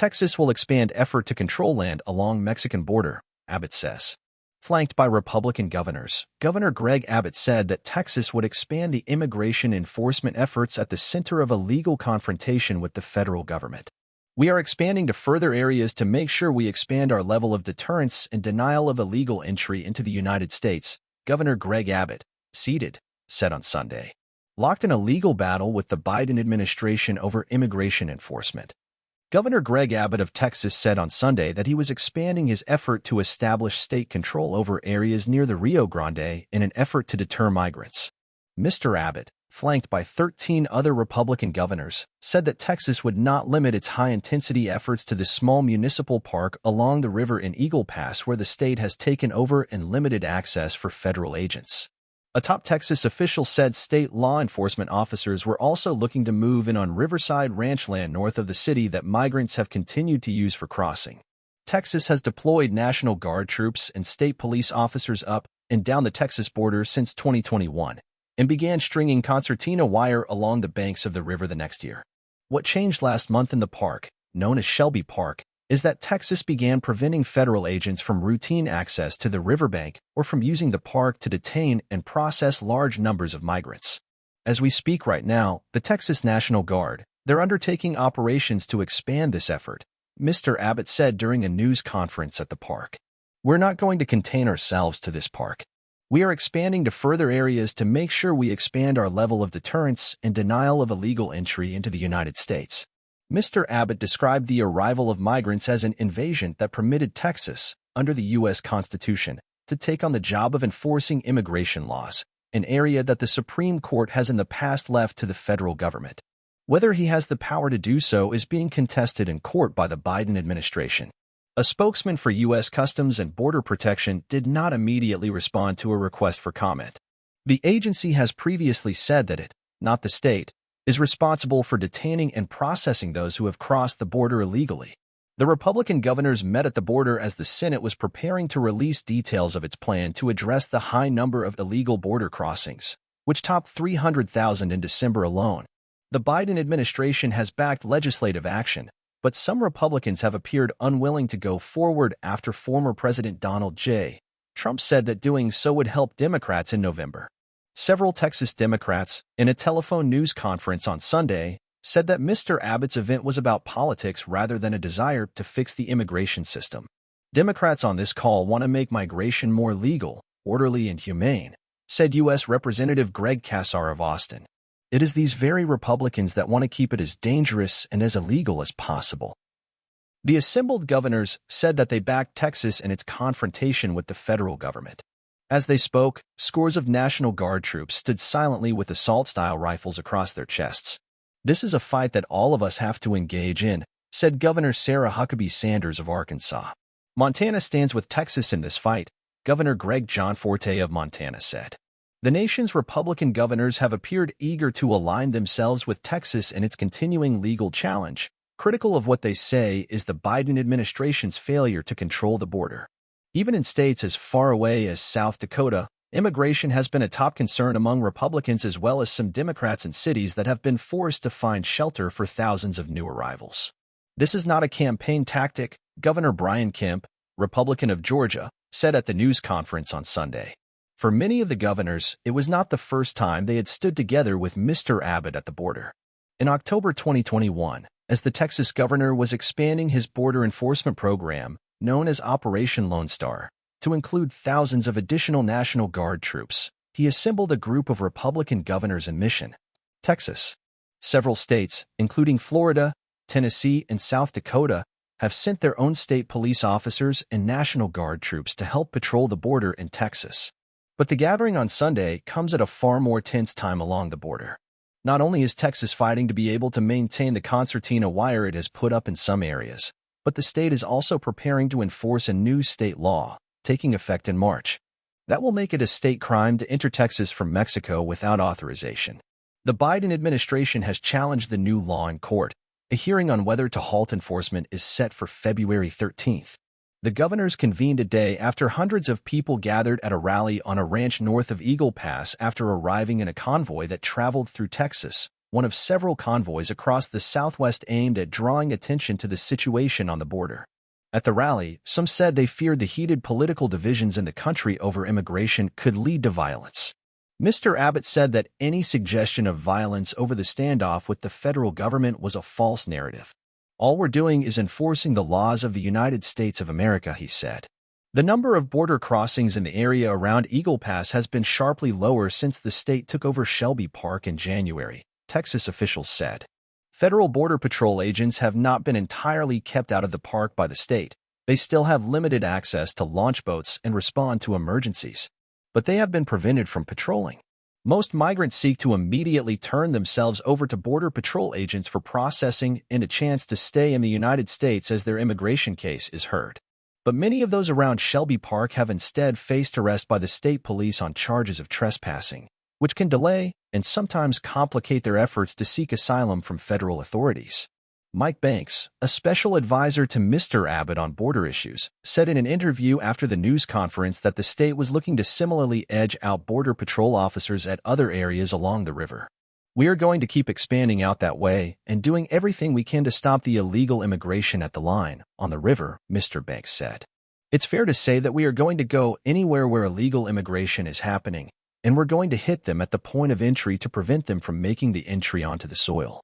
Texas will expand effort to control land along Mexican border, Abbott says. Flanked by Republican governors, Governor Greg Abbott said that Texas would expand the immigration enforcement efforts at the center of a legal confrontation with the federal government. We are expanding to further areas to make sure we expand our level of deterrence and denial of illegal entry into the United States, Governor Greg Abbott, seated, said on Sunday. Locked in a legal battle with the Biden administration over immigration enforcement. Governor Greg Abbott of Texas said on Sunday that he was expanding his effort to establish state control over areas near the Rio Grande in an effort to deter migrants. Mr. Abbott, flanked by 13 other Republican governors, said that Texas would not limit its high-intensity efforts to the small municipal park along the river in Eagle Pass where the state has taken over and limited access for federal agents. A top Texas official said state law enforcement officers were also looking to move in on riverside ranch land north of the city that migrants have continued to use for crossing. Texas has deployed National Guard troops and state police officers up and down the Texas border since 2021 and began stringing concertina wire along the banks of the river the next year. What changed last month in the park, known as Shelby Park, is that Texas began preventing federal agents from routine access to the riverbank or from using the park to detain and process large numbers of migrants. As we speak right now, the Texas National Guard, they're undertaking operations to expand this effort, Mr. Abbott said during a news conference at the park. We're not going to contain ourselves to this park. We are expanding to further areas to make sure we expand our level of deterrence and denial of illegal entry into the United States. Mr. Abbott described the arrival of migrants as an invasion that permitted Texas, under the U.S. Constitution, to take on the job of enforcing immigration laws, an area that the Supreme Court has in the past left to the federal government. Whether he has the power to do so is being contested in court by the Biden administration. A spokesman for U.S. Customs and Border Protection did not immediately respond to a request for comment. The agency has previously said that it, not the state, is responsible for detaining and processing those who have crossed the border illegally. The Republican governors met at the border as the Senate was preparing to release details of its plan to address the high number of illegal border crossings, which topped 300,000 in December alone. The Biden administration has backed legislative action, but some Republicans have appeared unwilling to go forward after former President Donald J. Trump said that doing so would help Democrats in November. Several Texas Democrats, in a telephone news conference on Sunday, said that Mr. Abbott's event was about politics rather than a desire to fix the immigration system. Democrats on this call want to make migration more legal, orderly, and humane, said U.S. Representative Greg Casar of Austin. It is these very Republicans that want to keep it as dangerous and as illegal as possible. The assembled governors said that they backed Texas in its confrontation with the federal government. As they spoke, scores of National Guard troops stood silently with assault-style rifles across their chests. This is a fight that all of us have to engage in, said Governor Sarah Huckabee Sanders of Arkansas. Montana stands with Texas in this fight, Governor Greg Gianforte of Montana said. The nation's Republican governors have appeared eager to align themselves with Texas in its continuing legal challenge, critical of what they say is the Biden administration's failure to control the border. Even in states as far away as South Dakota, immigration has been a top concern among Republicans as well as some Democrats in cities that have been forced to find shelter for thousands of new arrivals. This is not a campaign tactic, Governor Brian Kemp, Republican of Georgia, said at the news conference on Sunday. For many of the governors, it was not the first time they had stood together with Mr. Abbott at the border. In October 2021, as the Texas governor was expanding his border enforcement program, known as Operation Lone Star, to include thousands of additional National Guard troops, he assembled a group of Republican governors in Mission, Texas. Several states, including Florida, Tennessee, and South Dakota, have sent their own state police officers and National Guard troops to help patrol the border in Texas. But the gathering on Sunday comes at a far more tense time along the border. Not only is Texas fighting to be able to maintain the concertina wire it has put up in some areas, but the state is also preparing to enforce a new state law, taking effect in March. That will make it a state crime to enter Texas from Mexico without authorization. The Biden administration has challenged the new law in court. A hearing on whether to halt enforcement is set for February 13th. The governors convened a day after hundreds of people gathered at a rally on a ranch north of Eagle Pass after arriving in a convoy that traveled through Texas, one of several convoys across the Southwest aimed at drawing attention to the situation on the border. At the rally, some said they feared the heated political divisions in the country over immigration could lead to violence. Mr. Abbott said that any suggestion of violence over the standoff with the federal government was a false narrative. All we're doing is enforcing the laws of the United States of America, he said. The number of border crossings in the area around Eagle Pass has been sharply lower since the state took over Shelby Park in January, Texas officials said. Federal Border Patrol agents have not been entirely kept out of the park by the state. They still have limited access to launch boats and respond to emergencies, but they have been prevented from patrolling. Most migrants seek to immediately turn themselves over to Border Patrol agents for processing and a chance to stay in the United States as their immigration case is heard. But many of those around Shelby Park have instead faced arrest by the state police on charges of trespassing, which can delay and sometimes complicate their efforts to seek asylum from federal authorities. Mike Banks, a special advisor to Mr. Abbott on border issues, said in an interview after the news conference that the state was looking to similarly edge out Border Patrol officers at other areas along the river. We are going to keep expanding out that way and doing everything we can to stop the illegal immigration at the line on the river, Mr. Banks said. It's fair to say that we are going to go anywhere where illegal immigration is happening, and we're going to hit them at the point of entry to prevent them from making the entry onto the soil.